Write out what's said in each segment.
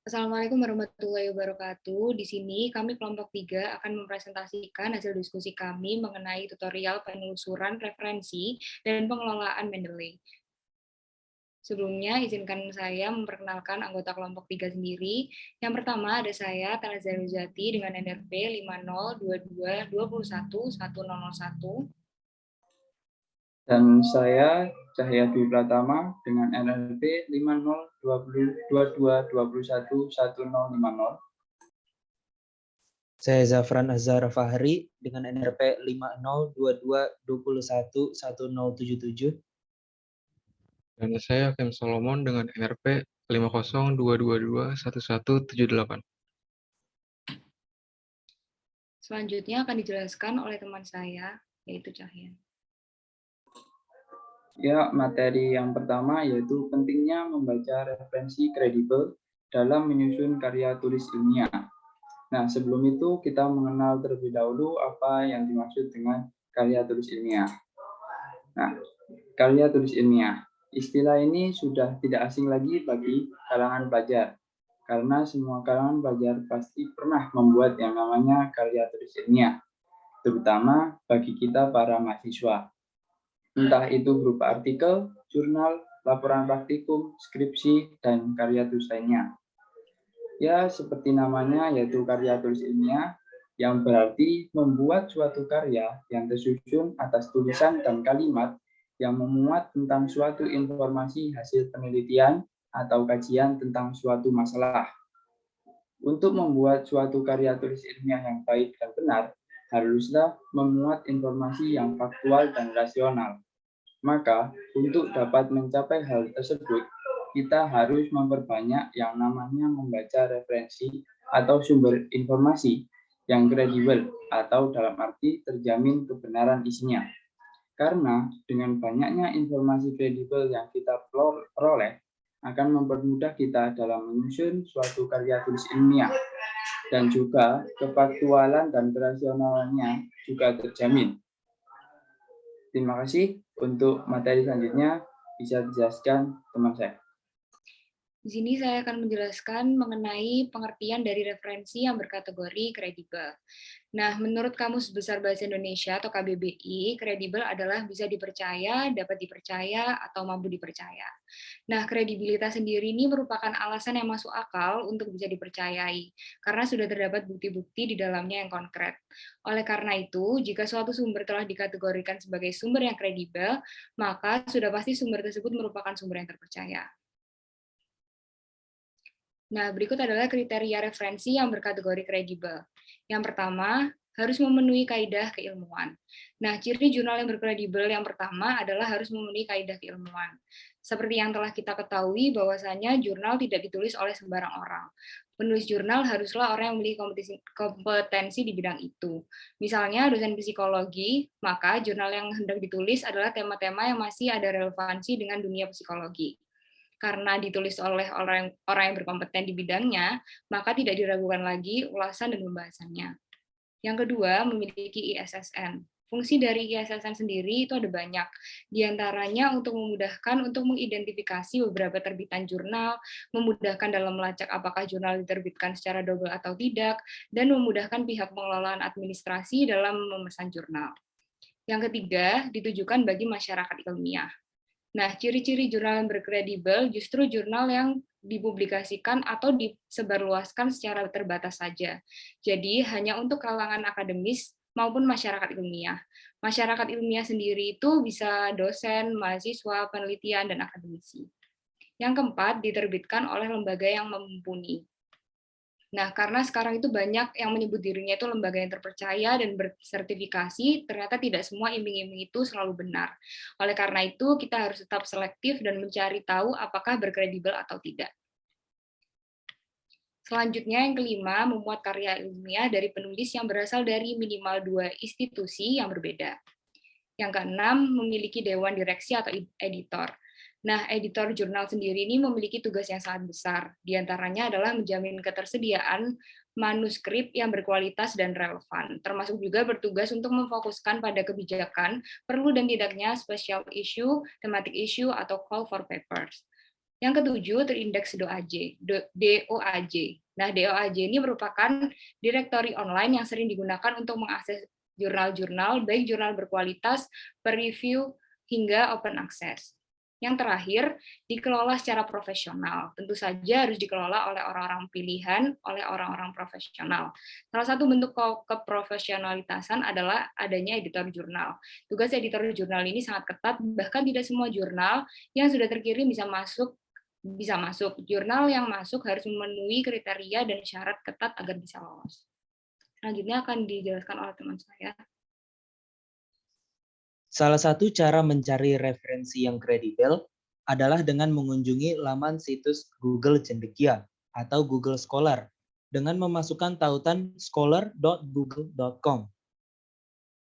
Assalamualaikum warahmatullahi wabarakatuh. Di sini kami kelompok 3 akan mempresentasikan hasil diskusi kami mengenai tutorial penelusuran referensi dan pengelolaan Mendeley. Sebelumnya, izinkan saya memperkenalkan anggota kelompok 3 sendiri. Yang pertama ada saya, Tala Zaruzati, dengan NRP 5022211001. Dan saya Cahya Dwi Pratama dengan NRP 502222211050. Saya Zafran Azhar Fahri dengan NRP 5022211077. Dan saya Kem Solomon dengan NRP 5022211178. Selanjutnya akan dijelaskan oleh teman saya, yaitu Cahya. Ya, materi yang pertama yaitu pentingnya membaca referensi kredibel dalam menyusun karya tulis ilmiah. Nah, sebelum itu kita mengenal terlebih dahulu apa yang dimaksud dengan karya tulis ilmiah. Nah, karya tulis ilmiah. Istilah ini sudah tidak asing lagi bagi kalangan pelajar, karena semua kalangan pelajar pasti pernah membuat yang namanya karya tulis ilmiah, terutama bagi kita para mahasiswa. Entah itu berupa artikel, jurnal, laporan praktikum, skripsi, dan karya tulis lainnya. Ya, seperti namanya, yaitu karya tulis ilmiah, yang berarti membuat suatu karya yang tersusun atas tulisan dan kalimat yang memuat tentang suatu informasi hasil penelitian atau kajian tentang suatu masalah. Untuk membuat suatu karya tulis ilmiah yang baik dan benar, haruslah memuat informasi yang faktual dan rasional. Maka, untuk dapat mencapai hal tersebut, kita harus memperbanyak yang namanya membaca referensi atau sumber informasi yang kredibel atau dalam arti terjamin kebenaran isinya. Karena dengan banyaknya informasi kredibel yang kita peroleh akan mempermudah kita dalam menyusun suatu karya tulis ilmiah, dan juga kefaktualan dan kerasionalannya juga terjamin. Terima kasih. Untuk materi selanjutnya bisa dijelaskan teman saya. Di sini saya akan menjelaskan mengenai pengertian dari referensi yang berkategori kredibel. Nah, menurut Kamus Besar Bahasa Indonesia atau KBBI, kredibel adalah bisa dipercaya, dapat dipercaya, atau mampu dipercaya. Nah, kredibilitas sendiri ini merupakan alasan yang masuk akal untuk bisa dipercayai, karena sudah terdapat bukti-bukti di dalamnya yang konkret. Oleh karena itu, jika suatu sumber telah dikategorikan sebagai sumber yang kredibel, maka sudah pasti sumber tersebut merupakan sumber yang terpercaya. Nah, berikut adalah kriteria referensi yang berkategori kredibel. Yang pertama, harus memenuhi kaidah keilmuan. Nah, ciri jurnal yang berkredibel yang pertama adalah harus memenuhi kaidah keilmuan. Seperti yang telah kita ketahui bahwasanya jurnal tidak ditulis oleh sembarang orang. Penulis jurnal haruslah orang yang memiliki kompetensi di bidang itu. Misalnya dosen psikologi, maka jurnal yang hendak ditulis adalah tema-tema yang masih ada relevansi dengan dunia psikologi. Karena ditulis oleh orang yang berkompeten di bidangnya, maka tidak diragukan lagi ulasan dan pembahasannya. Yang kedua, memiliki ISSN. Fungsi dari ISSN sendiri itu ada banyak. Di antaranya untuk memudahkan untuk mengidentifikasi beberapa terbitan jurnal, memudahkan dalam melacak apakah jurnal diterbitkan secara double atau tidak, dan memudahkan pihak pengelolaan administrasi dalam memesan jurnal. Yang ketiga, ditujukan bagi masyarakat ilmiah. Nah, ciri-ciri jurnal yang berkredibel justru jurnal yang dipublikasikan atau disebarluaskan secara terbatas saja. Jadi, hanya untuk kalangan akademis maupun masyarakat ilmiah. Masyarakat ilmiah sendiri itu bisa dosen, mahasiswa, penelitian, dan akademisi. Yang keempat, diterbitkan oleh lembaga yang mumpuni. Nah, karena sekarang itu banyak yang menyebut dirinya itu lembaga yang terpercaya dan bersertifikasi, ternyata tidak semua iming-iming itu selalu benar. Oleh karena itu, kita harus tetap selektif dan mencari tahu apakah berkredibel atau tidak. Selanjutnya, yang kelima, memuat karya ilmiah dari penulis yang berasal dari minimal 2 institusi yang berbeda. Yang keenam, memiliki dewan direksi atau editor. Nah, editor jurnal sendiri ini memiliki tugas yang sangat besar. Di antaranya adalah menjamin ketersediaan manuskrip yang berkualitas dan relevan, termasuk juga bertugas untuk memfokuskan pada kebijakan, perlu dan tidaknya special issue, thematic issue, atau call for papers. Yang ketujuh, terindeks DOAJ. Nah, DOAJ ini merupakan direktori online yang sering digunakan untuk mengakses jurnal-jurnal, baik jurnal berkualitas, per-review, hingga open access. Yang terakhir, dikelola secara profesional. Tentu saja harus dikelola oleh orang-orang pilihan, oleh orang-orang profesional. Salah satu bentuk keprofesionalitasan adalah adanya editor jurnal. Tugas editor jurnal ini sangat ketat, bahkan tidak semua jurnal yang sudah terkirim bisa masuk. Jurnal yang masuk harus memenuhi kriteria dan syarat ketat agar bisa lolos. Selanjutnya akan dijelaskan oleh teman saya. Salah satu cara mencari referensi yang kredibel adalah dengan mengunjungi laman situs Google Cendekia atau Google Scholar dengan memasukkan tautan scholar.google.com.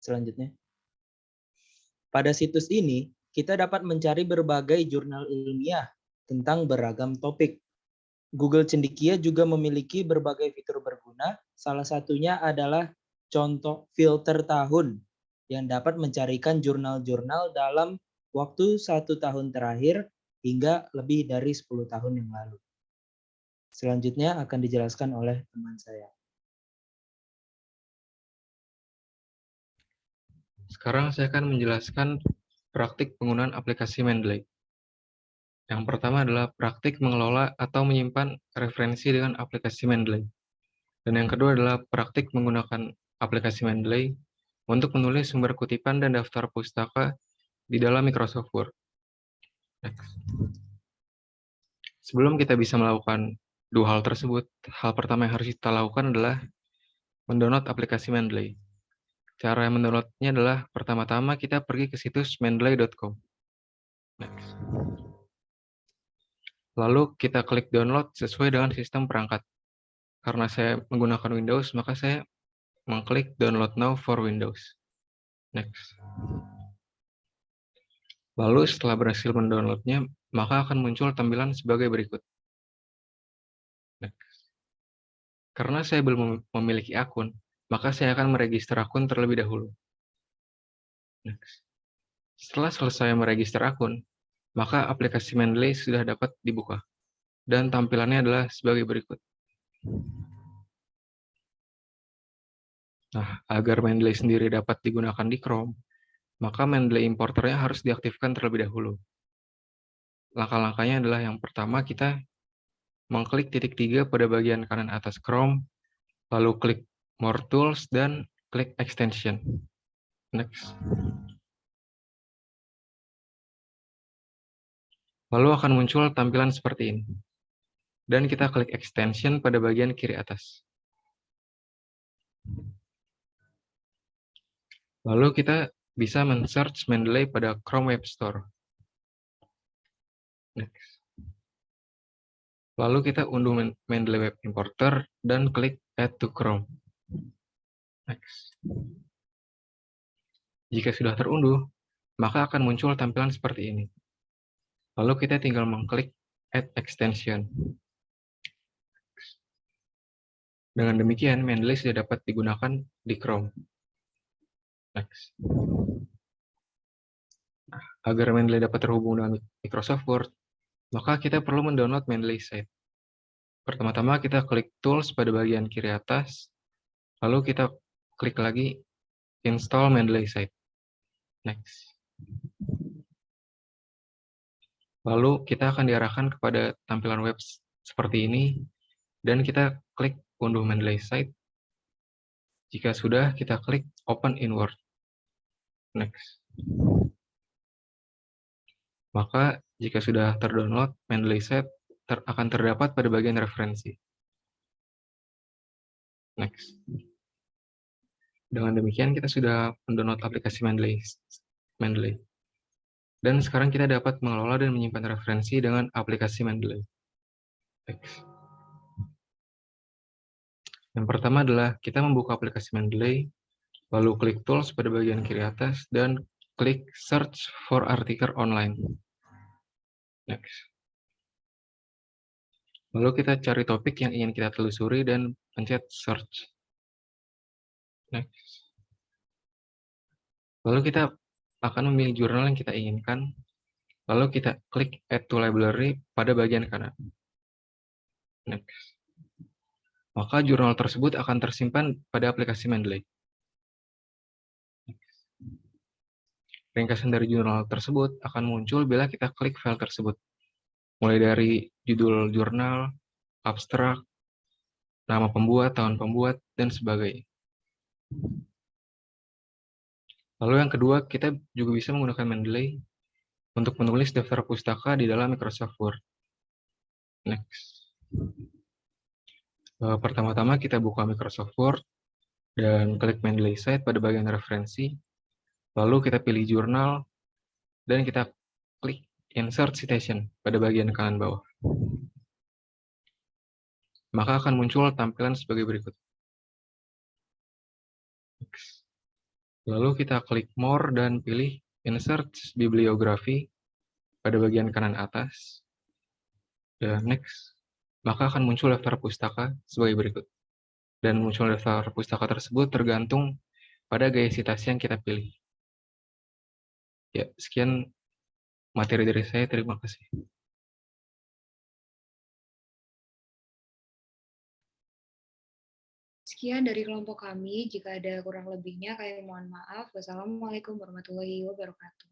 Selanjutnya. Pada situs ini, kita dapat mencari berbagai jurnal ilmiah tentang beragam topik. Google Cendekia juga memiliki berbagai fitur berguna, salah satunya adalah contoh filter tahun yang dapat mencarikan jurnal-jurnal dalam waktu 1 tahun terakhir hingga lebih dari 10 tahun yang lalu. Selanjutnya akan dijelaskan oleh teman saya. Sekarang saya akan menjelaskan praktik penggunaan aplikasi Mendeley. Yang pertama adalah praktik mengelola atau menyimpan referensi dengan aplikasi Mendeley. Dan yang kedua adalah praktik menggunakan aplikasi Mendeley untuk menulis sumber kutipan dan daftar pustaka di dalam Microsoft Word. Next. Sebelum kita bisa melakukan dua hal tersebut, hal pertama yang harus kita lakukan adalah mendownload aplikasi Mendeley. Cara mendownloadnya adalah pertama-tama kita pergi ke situs mendeley.com. Next. Lalu kita klik download sesuai dengan sistem perangkat. Karena saya menggunakan Windows, maka saya mengklik download now for Windows. Next. Lalu setelah berhasil mendownloadnya, maka akan muncul tampilan sebagai berikut. Next. Karena saya belum memiliki akun, maka saya akan meregister akun terlebih dahulu. Next. Setelah selesai meregister akun, maka aplikasi Mendeley sudah dapat dibuka. Dan tampilannya adalah sebagai berikut. Nah, agar Mendeley sendiri dapat digunakan di Chrome, maka Mendeley importernya harus diaktifkan terlebih dahulu. Langkah-langkahnya adalah yang pertama kita mengklik titik 3 pada bagian kanan atas Chrome, lalu klik More Tools dan klik Extension. Next. Lalu akan muncul tampilan seperti ini. Dan kita klik Extension pada bagian kiri atas. Lalu kita bisa men-search Mendeley pada Chrome Web Store. Next. Lalu kita unduh Mendeley Web Importer dan klik Add to Chrome. Next. Jika sudah terunduh, maka akan muncul tampilan seperti ini. Lalu kita tinggal mengklik Add Extension. Dengan demikian, Mendeley sudah dapat digunakan di Chrome. Next. Nah, agar Mendeley dapat terhubung dengan Microsoft Word, maka kita perlu mendownload Mendeley Site. Pertama-tama kita klik Tools pada bagian kiri atas, lalu kita klik lagi Install Mendeley Site. Next. Lalu kita akan diarahkan kepada tampilan web seperti ini, dan kita klik unduh Mendeley Site. Jika sudah, kita klik Open in Word. Next. Maka jika sudah terdownload, Mendeley Site akan terdapat pada bagian referensi. Next. Dengan demikian kita sudah mendownload aplikasi Mendeley. Dan sekarang kita dapat mengelola dan menyimpan referensi dengan aplikasi Mendeley. Next. Yang pertama adalah kita membuka aplikasi Mendeley, lalu klik Tools pada bagian kiri atas, dan klik Search for Article Online. Next. Lalu kita cari topik yang ingin kita telusuri dan pencet Search. Next. Lalu kita akan memilih jurnal yang kita inginkan, Lalu kita klik Add to Library pada bagian kanan. Next. Maka jurnal tersebut akan tersimpan pada aplikasi Mendeley. Ringkasan dari jurnal tersebut akan muncul bila kita klik file tersebut. Mulai dari judul jurnal, abstrak, nama pembuat, tahun pembuat, dan sebagainya. Lalu yang kedua, kita juga bisa menggunakan Mendeley untuk menulis daftar pustaka di dalam Microsoft Word. Next. Pertama-tama kita buka Microsoft Word dan klik Mendeley Site pada bagian referensi. Lalu kita pilih jurnal dan kita klik Insert Citation pada bagian kanan bawah. Maka akan muncul tampilan sebagai berikut. Next. Lalu kita klik More dan pilih Insert Bibliography pada bagian kanan atas. Dan next. Maka akan muncul daftar pustaka sebagai berikut. Dan muncul daftar pustaka tersebut tergantung pada gaya citasi yang kita pilih. Ya, sekian materi dari saya. Terima kasih. Sekian dari kelompok kami. Jika ada kurang lebihnya, kami mohon maaf. Wassalamualaikum warahmatullahi wabarakatuh.